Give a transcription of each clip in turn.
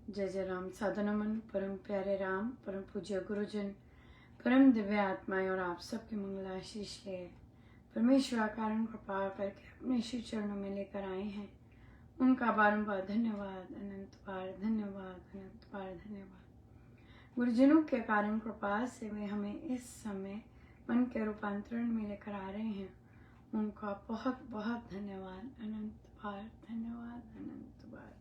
जय जय राम। साधु नमन परम प्यारे राम, परम पूज्य गुरुजन, परम दिव्य आत्माएं और आप सबके मंगलाशीष ले परमेश्वर कारण कृपा करके अपने श्री चरणों में लेकर आए हैं। उनका बारंबार धन्यवाद, अनंत बार धन्यवाद, अनंत बार धन्यवाद। गुरुजनों के कारण कृपा से वे हमें इस समय मन के रूपांतरण में लेकर आ रहे हैं। उनका बहुत बहुत धन्यवाद, अनंत बार धन्यवाद, अनंत बार धन्यवाद।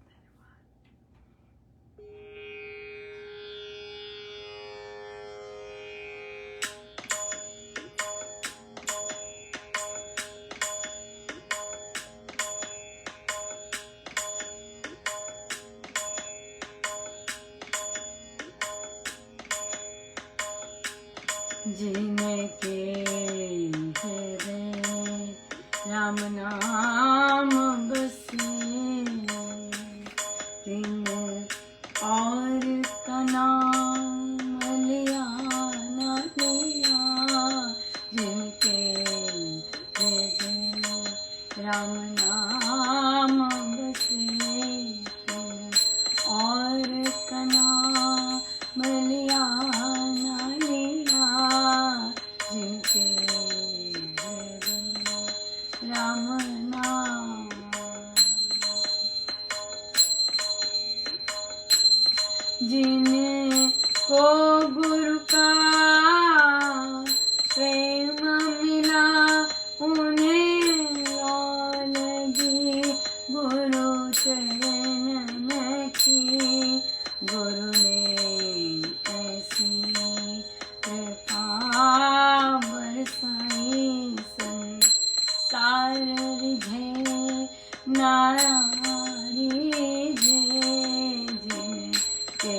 जिनके हृदय राम नाम बसे, तिन और का नाम लिया ना लिया। जिनके हृदय राम नाम बसे, तिन और का नाम लिया ना लिया। जिनके हृदय राम नाम, जिनको गुरु का प्रेम मिला, उन्हें लगी गुरु चरण की। गुरु ने ऐसी कृपा बरसाई, संसार रिझे नारी जय। जिनके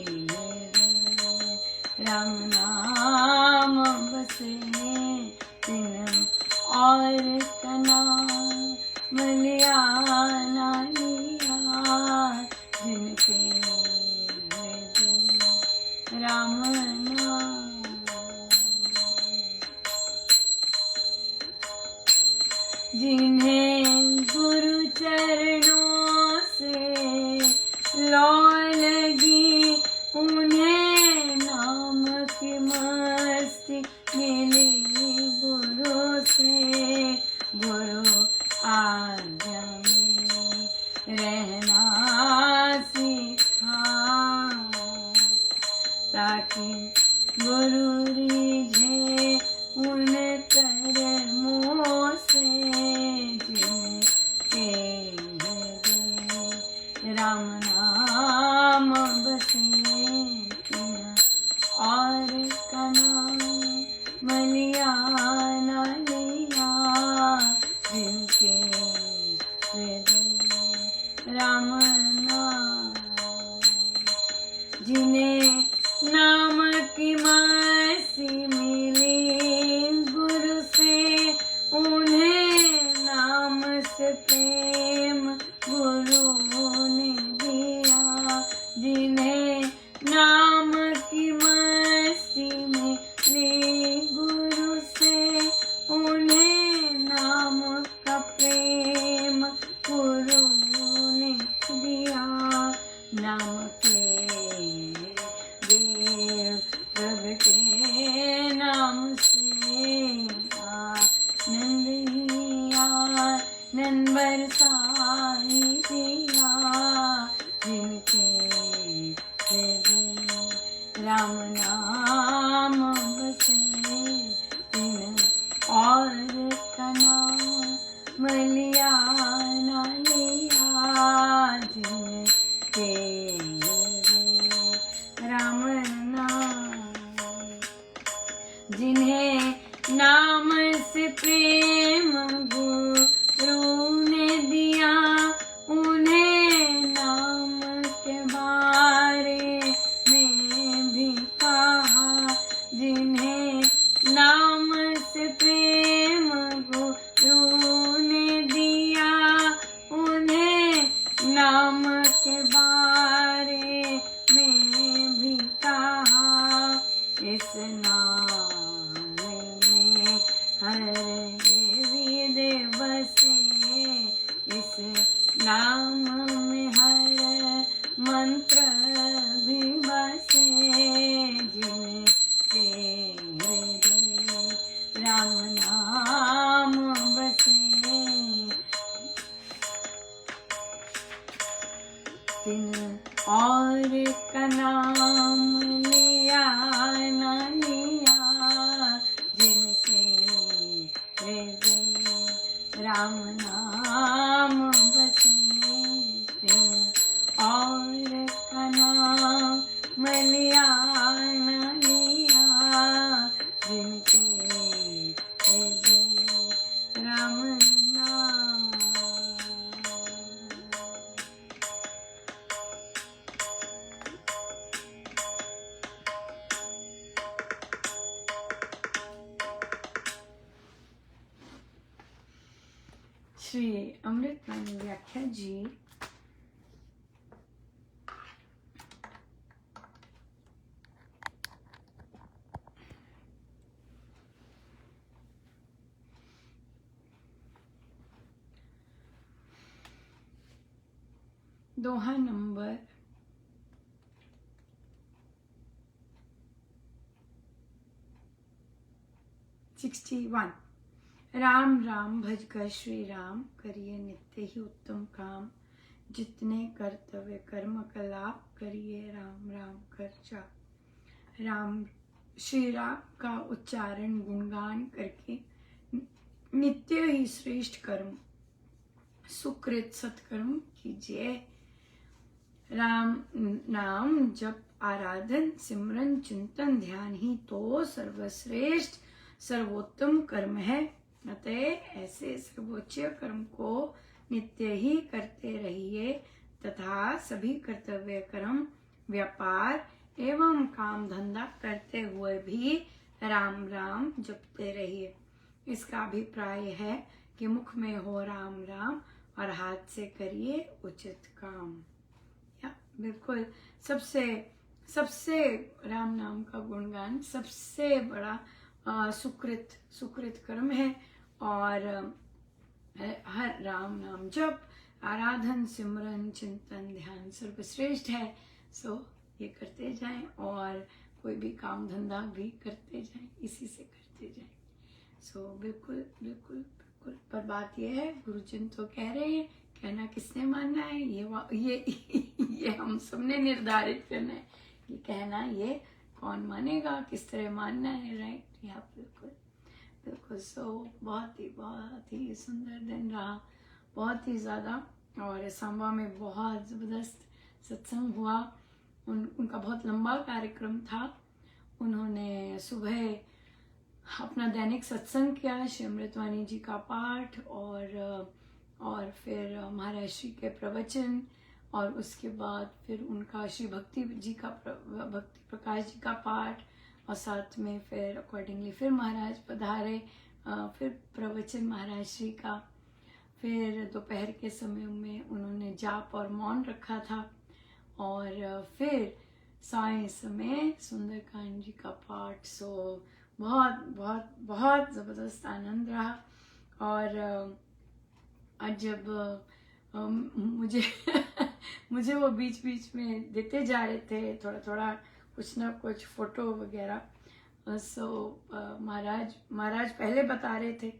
हृदय राम नाम बसे, तिन और का नाम लिया ना लिया। जिनके हृदय राम नाम, जिन्हें गुरु चरणों से लौ लगी, उन्हें नाम की मस्ती मिली गुरु से। गुरु आज्ञा में रहना सीखा, ताकि गुरु रिझे उन कर्मों से। जिनके हृदय राम नाम बसे, तिन और का नाम लिया ना लिया। जिनके हृदय राम नाम, जिन्हें नाम की मस्ती मिली गुरु से, उन्हें नाम से प्रेम गुरु ने दिया। जिन्हें नाम की मस्ती मिली गुरु से, उन्हें नाम का प्रेम गुरु ने दिया। नाम के देव प्रगटे, नाम से आनंद ही आनंद बरसाई दिया। जिनके हृदय राम नाम बसे, तिन और का नाम लिया ना लिया। जिनके राम नाम, जिन्हें नाम से प्रेम गुरु ने दिया, उन्हें नाम के बारे में भी कहा। जिन्हें नाम से प्रेम गुरु ने दिया, उन्हें नाम के बारे बिन और का नाम लिया न लिया, जिनके हृदय राम नाम बसे, बिन और का नाम लिया न लिया, जिनके हृदय राम नाम। श्री अमृतवाणी व्याख्या जी दोहा नंबर 61। राम राम भज कर श्री राम, करिए नित्य ही उत्तम काम, जितने कर्तव्य कर्म कलाप, करिए राम राम कर जाप। राम श्री राम का उच्चारण गुणगान करके नित्य ही श्रेष्ठ कर्म सुकृत सत्कर्म कीजिए। राम नाम जप आराधन सिमरन चिंतन ध्यान ही तो सर्वश्रेष्ठ सर्वोत्तम कर्म है। अतः ऐसे सर्वोच्च कर्म को नित्य ही करते रहिए तथा सभी कर्तव्य कर्म व्यापार एवं काम धंधा करते हुए भी राम राम जपते रहिए। इसका अभिप्राय है कि मुख में हो राम राम और हाथ से करिए उचित काम। या बिल्कुल सबसे राम नाम का गुणगान सबसे बड़ा सुकृत कर्म है। और हर राम नाम जप आराधन सिमरन चिंतन ध्यान सर्वश्रेष्ठ है। सो ये करते जाएं और कोई भी काम धंधा भी करते जाएं, इसी से करते जाएं। सो बिल्कुल बिल्कुल बिल्कुल। पर बात यह है, गुरुजन तो कह रहे हैं, कहना किसने मानना है, ये हम सबने निर्धारित करना है कि कहना ये कौन मानेगा, किस तरह मानना है। राइट। या बिल्कुल बिल्कुल। सो बहुत ही सुंदर दिन रहा, बहुत ही ज़्यादा। और सांबा में बहुत ज़बरदस्त सत्संग हुआ। उनका बहुत लंबा कार्यक्रम था। उन्होंने सुबह अपना दैनिक सत्संग किया, श्री अमृतवाणी जी का पाठ और फिर महाराज श्री के प्रवचन, और उसके बाद फिर उनका श्री भक्ति प्रकाश जी का पाठ, और साथ में फिर अकॉर्डिंगली फिर महाराज पधारे, फिर प्रवचन महाराज श्री का। फिर दोपहर के समय में उन्होंने जाप और मौन रखा था, और फिर साय समय सुंदरकांड जी का पाठ। सो बहुत बहुत बहुत ज़बरदस्त आनंद रहा। और आज जब मुझे मुझे वो बीच बीच में देते जा रहे थे थोड़ा थोड़ा कुछ ना कुछ फोटो वगैरह। सो महाराज पहले बता रहे थे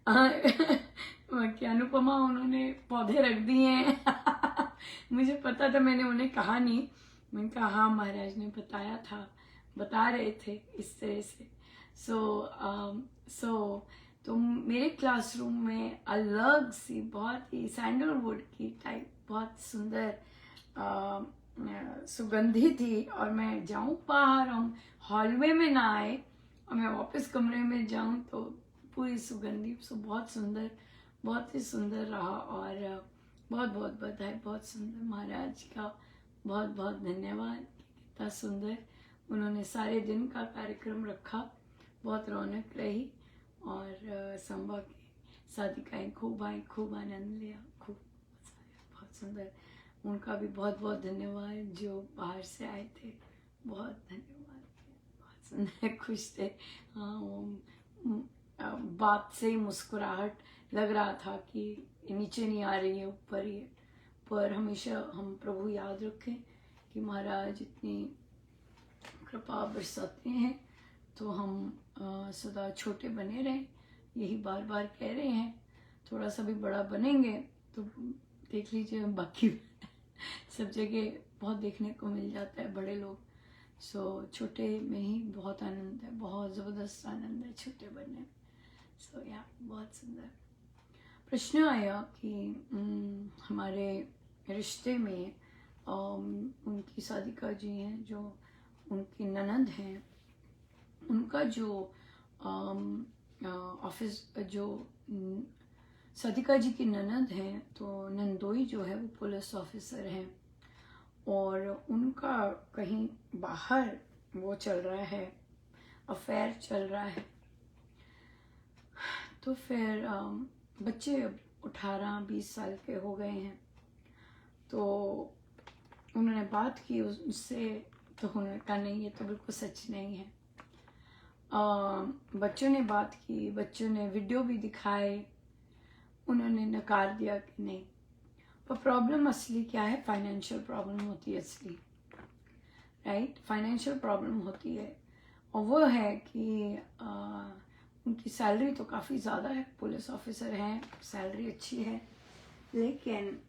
कि अनुपमा उन्होंने पौधे रख दिए हैं मुझे पता था, मैंने उन्हें कहा नहीं। मैंने कहा हाँ महाराज ने बताया था, बता रहे थे इस तरह से। तो मेरे क्लासरूम में अलग सी बहुत ही सैंडलवुड की टाइप बहुत सुंदर सुगंधी थी, और मैं जाऊं बाहर, हम हॉलवे में ना आए और मैं वापस कमरे में जाऊं तो पूरी सुगंधी। सो बहुत ही सुंदर रहा। और बहुत बहुत बधाई, बहुत सुंदर। महाराज का बहुत बहुत धन्यवाद। कितना सुंदर उन्होंने सारे दिन का कार्यक्रम रखा, बहुत रौनक रही। और संभा की साधिकाएं खूब आई, खूब आनंद लिया, खूब बहुत सुंदर। उनका भी बहुत बहुत धन्यवाद जो बाहर से आए थे, बहुत धन्यवाद, बहुत सुंदर, खुश थे। हाँ, वो बात से ही मुस्कुराहट लग रहा था कि नीचे नहीं आ रही है, ऊपर ही है। पर हमेशा हम प्रभु याद रखें कि महाराज इतनी कृपा बरसाते हैं, तो हम सदा छोटे बने रहें, यही बार बार कह रहे हैं। थोड़ा सा भी बड़ा बनेंगे तो देख लीजिए बाकी सब जगह बहुत देखने को मिल जाता है बड़े लोग। सो छोटे में ही बहुत आनंद है, बहुत ज़बरदस्त आनंद है छोटे बनने में। सो या बहुत सुंदर। प्रश्न आया कि हमारे रिश्ते में उनकी सादिका जी हैं, जो उनकी ननद हैं, उनका जो ऑफिस जो सादिका जी की ननद हैं, तो नंदोई जो है वो पुलिस ऑफिसर हैं और उनका कहीं बाहर वो चल रहा है, अफेयर चल रहा है। तो फिर बच्चे 18-20 साल के हो गए हैं, तो उन्होंने बात की उससे, तो उन्होंने कहा नहीं, ये तो बिल्कुल सच नहीं है। बच्चों ने बात की, बच्चों ने वीडियो भी दिखाए, उन्होंने नकार दिया कि नहीं। पर प्रॉब्लम असली क्या है? फाइनेंशियल प्रॉब्लम होती है असली, राइट? फाइनेंशियल प्रॉब्लम होती है, और वो है कि उनकी सैलरी तो काफ़ी ज़्यादा है, पुलिस ऑफिसर हैं, सैलरी अच्छी है, लेकिन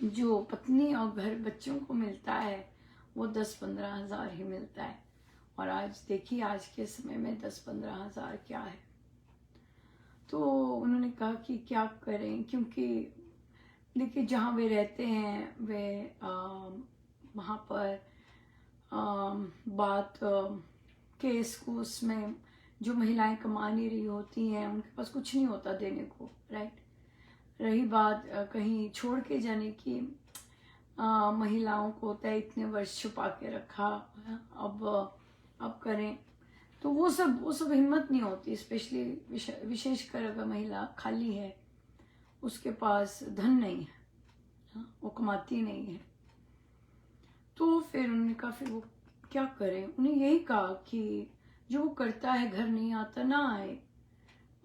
जो पत्नी और घर बच्चों को मिलता है वो 10-15 हज़ार ही मिलता है। और आज देखिए, आज के समय में 10-15 हज़ार क्या है। तो उन्होंने कहा कि क्या करें, क्योंकि देखिए जहाँ वे रहते हैं वे वहाँ पर बात केस को उसमें जो महिलाएं कमा नहीं रही होती हैं, उनके पास कुछ नहीं होता देने को, राइट? रही बात कहीं छोड़ के जाने की, महिलाओं को होता है इतने वर्ष छुपा के रखा, अब करें, तो वो सब हिम्मत नहीं होती, स्पेशली विशेषकर अगर महिला खाली है, उसके पास धन नहीं है, वो कमाती नहीं है। तो फिर उन्होंने कहा फिर वो क्या करें। उन्हें यही कहा कि जो वो करता है, घर नहीं आता ना आए,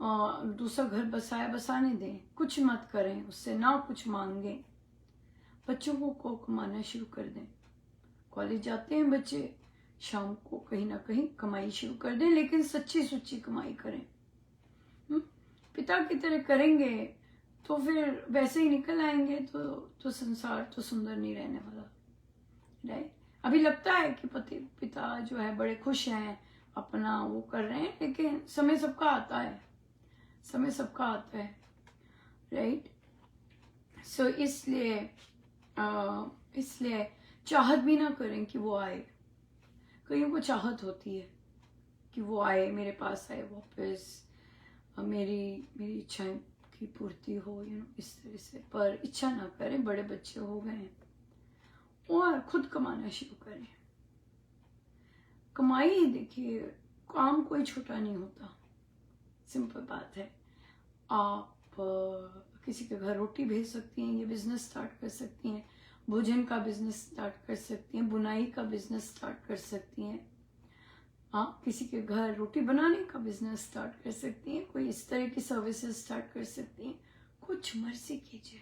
दूसरा घर बसाने दें, कुछ मत करें उससे, ना कुछ मांगे, बच्चों को कमाना शुरू कर दें। कॉलेज जाते हैं बच्चे, शाम को कहीं ना कहीं कमाई शुरू कर दें, लेकिन सच्ची सुच्ची कमाई करें। पिता की तरह करेंगे तो फिर वैसे ही निकल आएंगे, तो संसार तो सुंदर नहीं रहने वाला, राइट? अभी लगता है कि पिता जो है बड़े खुश हैं, अपना वो कर रहे हैं, लेकिन समय सबका आता है, समय सबका आता है, राइट? सो इसलिए चाहत भी ना करें कि वो आए। कईयों को चाहत होती है कि वो आए, मेरे पास आए वापस, मेरी इच्छाएं की पूर्ति हो, इस तरह से। पर इच्छा ना करें, बड़े बच्चे हो गए हैं, और खुद कमाना शुरू करें। कमाई, देखिए काम कोई छोटा नहीं होता, सिंपल बात है। आप किसी के घर रोटी भेज सकती हैं, ये बिजनेस स्टार्ट कर सकती हैं, भोजन का बिजनेस स्टार्ट कर सकती हैं, बुनाई का बिजनेस स्टार्ट कर सकती हैं, आप किसी के घर रोटी बनाने का बिजनेस स्टार्ट कर सकती हैं, कोई इस तरह की सर्विसेज स्टार्ट कर सकती हैं। कुछ मर्जी कीजिए,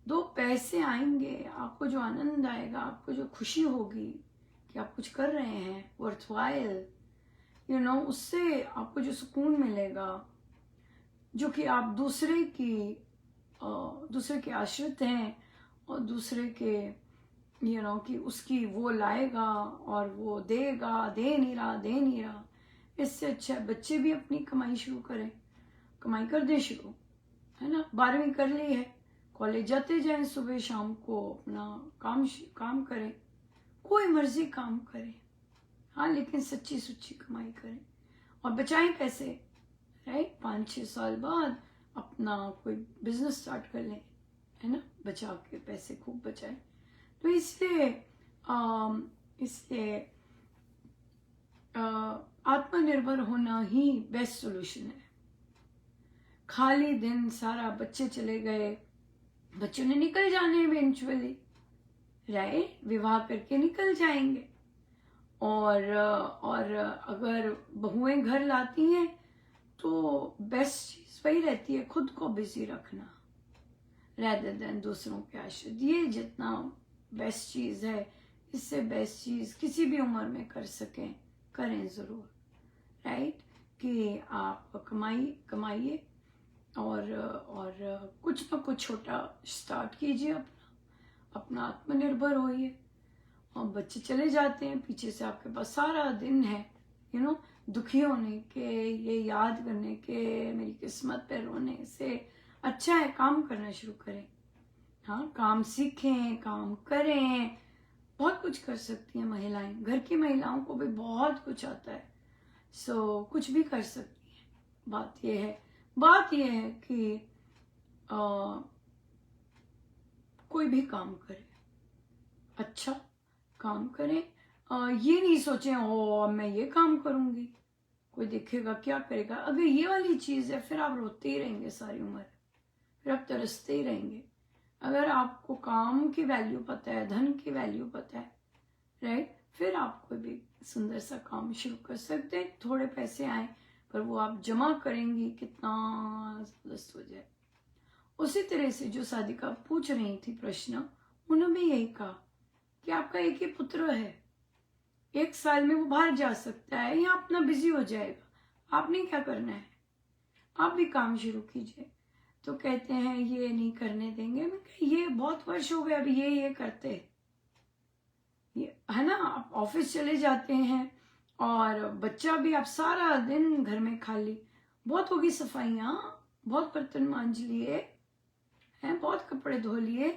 2 पैसे आएंगे, आपको जो आनंद आएगा, आपको जो खुशी होगी कि आप कुछ कर रहे हैं वर्थवाइल, उससे आपको जो सुकून मिलेगा, जो कि आप दूसरे के आश्रित हैं, और दूसरे के कि उसकी वो लाएगा और वो देगा, दे नहीं रहा। इससे अच्छा बच्चे भी अपनी कमाई शुरू करें, कमाई कर दे शुरू, है ना? 12वीं कर ली है, कॉलेज जाते जाएं, सुबह शाम को अपना काम करें, कोई मर्जी काम करें, हाँ, लेकिन सच्ची सुच्ची कमाई करें, और बचाएं पैसे, राइट? 5-6 साल बाद अपना कोई बिजनेस स्टार्ट कर लें, है ना? बचा के पैसे खूब बचाएं। तो इसलिए आत्मनिर्भर होना ही बेस्ट सोल्यूशन है। खाली दिन सारा, बच्चे चले गए, बच्चों ने निकल जाने इवेंचुअली, राइट? विवाह करके निकल जाएंगे, और अगर बहुएं घर लाती हैं तो बेस्ट चीज वही रहती है, खुद को बिजी रखना rather than दूसरों के आश्रित। ये जितना बेस्ट चीज है, इससे बेस्ट चीज किसी भी उम्र में कर सकें, करें जरूर, राइट? कि आप कमाइए और कुछ ना कुछ छोटा स्टार्ट कीजिए अपना, अपना आत्मनिर्भर होइए। और बच्चे चले जाते हैं, पीछे से आपके पास सारा दिन है दुखी होने के, ये याद करने के मेरी किस्मत पे रोने से अच्छा है काम करना शुरू करें। हाँ, काम सीखें, काम करें, बहुत कुछ कर सकती हैं महिलाएं। घर की महिलाओं को भी बहुत कुछ आता है, सो कुछ भी कर सकती हैं। बात यह है कि कोई भी काम करे, अच्छा काम करें। ये नहीं सोचें अब मैं ये काम करूंगी, कोई देखेगा क्या करेगा। अगर ये वाली चीज है फिर आप रोते ही रहेंगे सारी उम्र, फिर आप तरसते ही रहेंगे। अगर आपको काम की वैल्यू पता है, धन की वैल्यू पता है, राइट, फिर आप कोई भी सुंदर सा काम शुरू कर सकते हैं। थोड़े पैसे आए पर वो आप जमा करेंगी, कितना जबरदस्त हो जाए। उसी तरह से जो साधिका पूछ रही थी प्रश्न, उन्होंने यही कहा कि आपका एक ही पुत्र है, 1 साल में वो बाहर जा सकता है या अपना बिजी हो जाएगा, आपने क्या करना है, आप भी काम शुरू कीजिए। तो कहते हैं ये नहीं करने देंगे। मैं कहा ये बहुत वर्ष हो गए अभी ये करते ये है ना। आप ऑफिस चले जाते हैं और बच्चा भी, आप सारा दिन घर में खाली, बहुत होगी सफाइयाँ, बहुत बर्तन मांज लिए हैं, बहुत कपड़े धो लिए,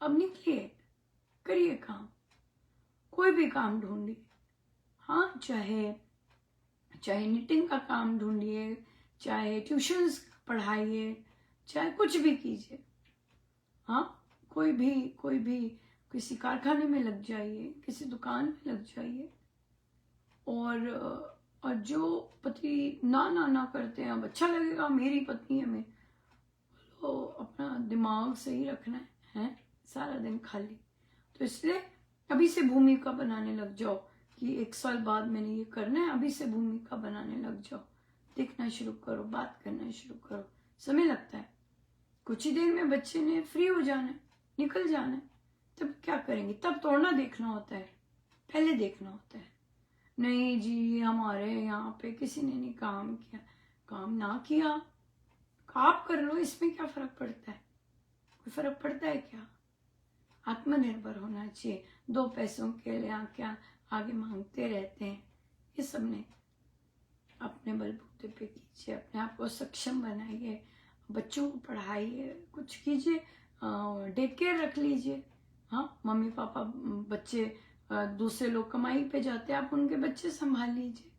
अब निकलिए, करिए काम, कोई भी काम ढूंढिए। हाँ, चाहे निटिंग का काम ढूंढिए, चाहे ट्यूशन्स पढ़ाइए, चाहे कुछ भी कीजिए। हाँ, कोई भी किसी कारखाने में लग जाइए, किसी दुकान में लग जाइए। और जो पति ना करते हैं, अब अच्छा लगेगा मेरी पत्नी है, मैं तो अपना दिमाग सही रखना है, सारा दिन खाली। तो इसलिए अभी से भूमिका बनाने लग जाओ कि 1 साल बाद मैंने ये करना है, अभी से भूमिका बनाने लग जाओ, देखना शुरू करो, बात करना शुरू करो। समय लगता है, कुछ ही देर में बच्चे ने फ्री हो जाना है, निकल जाना है, तब क्या करेंगे, तब तोड़ना देखना होता है, पहले देखना होता है। नहीं जी, हमारे यहाँ पे किसी ने नहीं काम किया, काम ना किया, आप कर लो, इसमें क्या फर्क पड़ता है, कोई फर्क पड़ता है क्या। आत्मनिर्भर होना चाहिए। 2 पैसों के लिए क्या आगे मांगते रहते हैं, ये सब नहीं, अपने बलबूते पे कीजिए, अपने आप को सक्षम बनाइए, बच्चों को पढ़ाइए, कुछ कीजिए, डे केयर रख लीजिए। हाँ, मम्मी पापा बच्चे दूसरे लोग कमाई पे जाते हैं, आप उनके बच्चे संभाल लीजिए,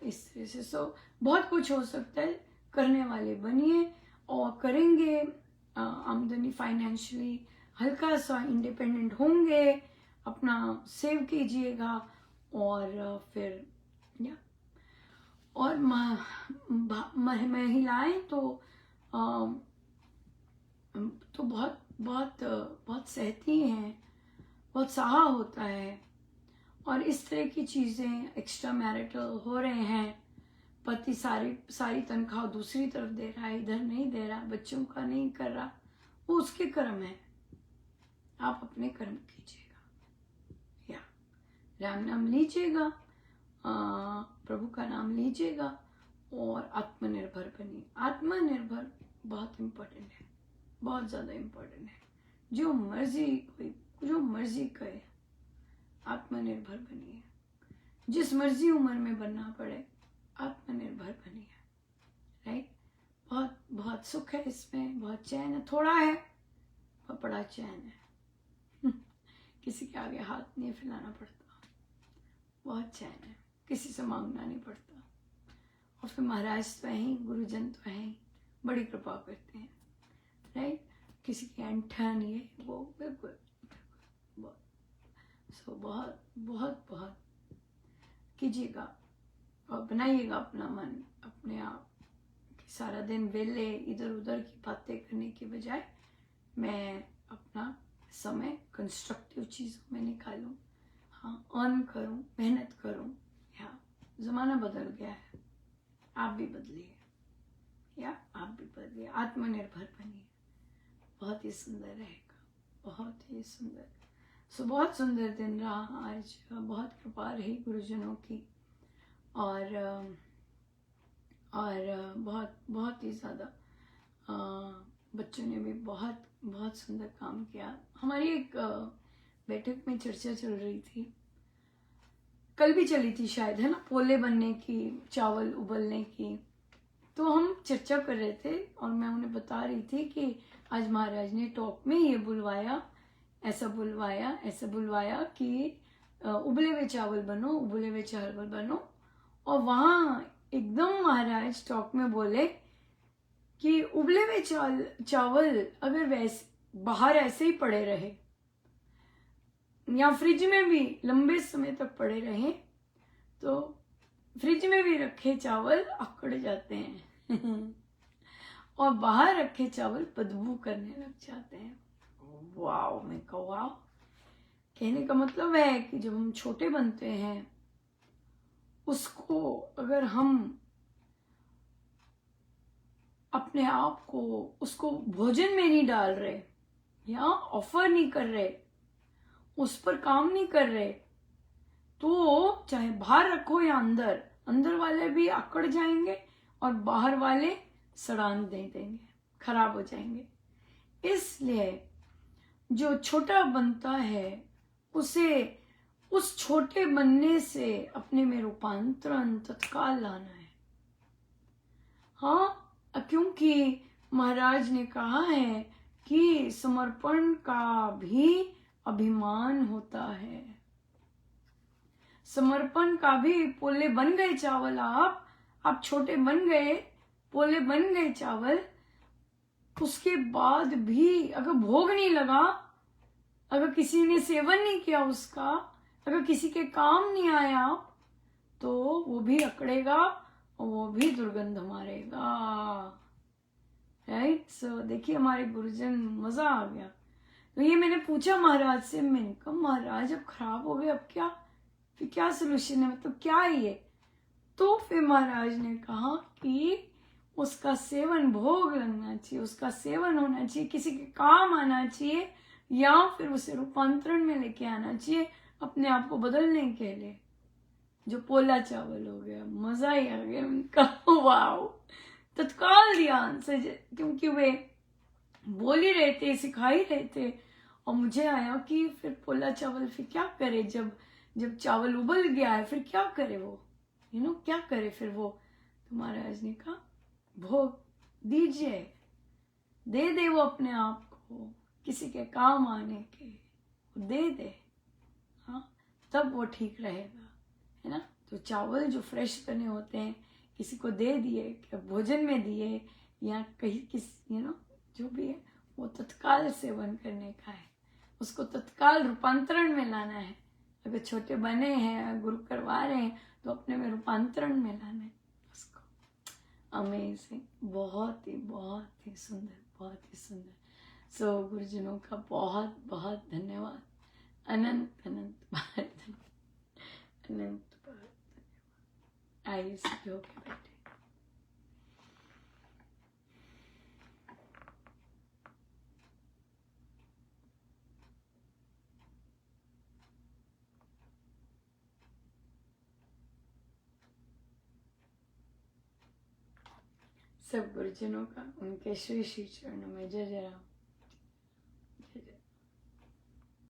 इस तरह से। सो बहुत कुछ हो सकता है, करने वाले बनिए और करेंगे, आमदनी फाइनेंशियली हल्का सा इंडिपेंडेंट होंगे, अपना सेव कीजिएगा। और फिर और महिलाएं तो बहुत बहुत बहुत सहती हैं, बहुत सहा होता है। और इस तरह की चीजें एक्स्ट्रा मैरिटल हो रहे हैं, पति सारी तनख्वाह दूसरी तरफ दे रहा है, इधर नहीं दे रहा, बच्चों का नहीं कर रहा, वो उसके कर्म है, आप अपने कर्म कीजिएगा, या राम नाम लीजिएगा, प्रभु का नाम लीजिएगा और आत्मनिर्भर बनिए। आत्मनिर्भर बहुत इम्पोर्टेंट है, बहुत ज्यादा इम्पोर्टेंट है। जो मर्जी करे, आत्मनिर्भर बनिए। जिस मर्जी उम्र में बनना पड़े, आत्मनिर्भर बनिए, राइट। बहुत बहुत सुख है इसमें, बहुत चैन है, थोड़ा है पर बड़ा चैन है। किसी के आगे हाथ नहीं फैलाना पड़ता, बहुत चैन है, किसी से मांगना नहीं पड़ता। और फिर महाराज तो हैं, गुरुजन तो हैं, बड़ी कृपा करते हैं, राइट। किसी की अंठन ये वो बिल्कुल बहुत, सो बहुत बहुत बहुत कीजिएगा और बनाइएगा अपना मन अपने आप कि सारा दिन वेले इधर उधर की बातें करने के बजाय मैं अपना समय कंस्ट्रक्टिव चीज़ों में निकालूं, हाँ, अर्न करूं, मेहनत करूं। या ज़माना बदल गया है, आप भी बदलिए, या आप भी बदलिए, आत्मनिर्भर बनिए, बहुत ही सुंदर रहेगा, बहुत ही सुंदर। सो बहुत सुंदर दिन रहा आज, बहुत कृपा रही गुरुजनों की, और बहुत बहुत ही ज़्यादा बच्चों ने भी बहुत बहुत सुंदर काम किया। हमारी एक बैठक में चर्चा चल रही थी, कल भी चली थी शायद, है ना, पोले बनने की, चावल उबलने की। तो हम चर्चा कर रहे थे और मैं उन्हें बता रही थी कि आज महाराज ने टॉक में ये बुलवाया, ऐसा बुलवाया कि उबले हुए चावल बनो, उबले हुए चावल बनो। और वहां एकदम महाराज टॉक में बोले कि उबले हुए चावल अगर वैसे बाहर ऐसे ही पड़े रहे या फ्रिज में भी लंबे समय तक पड़े रहे तो फ्रिज में भी रखे चावल अकड़ जाते हैं और बाहर रखे चावल बदबू करने लग जाते हैं। वाओ, मैं कहा वाओ। कहने का मतलब है कि जब हम छोटे बनते हैं उसको अगर हम अपने आप को उसको भोजन में नहीं डाल रहे या ऑफर नहीं कर रहे, उस पर काम नहीं कर रहे, तो चाहे बाहर रखो या अंदर, अंदर वाले भी अकड़ जाएंगे और बाहर वाले सड़ान दे देंगे, खराब हो जाएंगे। इसलिए जो छोटा बनता है उसे उस छोटे बनने से अपने में रूपांतरण तत्काल लाना है। हाँ, क्योंकि महाराज ने कहा है कि समर्पण का भी अभिमान होता है। समर्पण का भी, पोले बन गए चावल, आप छोटे बन गए, पोले बन गए चावल, उसके बाद भी अगर भोग नहीं लगा, अगर किसी ने सेवन नहीं किया उसका, अगर किसी के काम नहीं आया, तो वो भी अकड़ेगा और वो भी दुर्गंध मारेगा। राइट। सो देखिए हमारे गुरुजन, मजा आ गया। तो ये मैंने पूछा महाराज से, मैंने कहा महाराज अब खराब हो गए, अब क्या, फिर क्या सोल्यूशन है, मतलब क्या है ये? तो फिर महाराज ने कहा कि उसका सेवन भोग लगना चाहिए, उसका सेवन होना चाहिए, किसी के काम आना चाहिए, या फिर उसे रूपांतरण में लेके आना चाहिए अपने आप को बदलने के लिए। जो पोला चावल हो गया, मजा ही आ गया उनका। वाओ, तत्काल दिया आंसर, क्योंकि वे बोल ही रहे थे, सिखा ही रहे थे। और मुझे आया कि फिर पोला चावल फिर क्या करे, जब चावल उबल गया है फिर क्या करे वो, क्या करे फिर वो। तो महाराज ने कहा भोग दीजिए, दे दे वो अपने आप को, किसी के काम आने के दे दे, हाँ, तब वो ठीक रहेगा, है ना। तो चावल जो फ्रेश बने होते हैं किसी को दे दिए, क्या भोजन में दिए या कहीं जो भी है, वो तत्काल सेवन करने का है, उसको तत्काल रूपांतरण में लाना है। अगर छोटे बने हैं, गुरु करवा रहे हैं, तो अपने में रूपांतरण में लाना है उसको। अमेजिंग, बहुत ही सुंदर, बहुत ही सुंदर। सो गुरुजनों का बहुत बहुत धन्यवाद, अनंत अनंत बार धन्यवाद, अनंत बार धन्यवाद। आइए सभी होके बैठे। सब गुरुजनों का उनके श्री श्री चरणों में जय जय राम।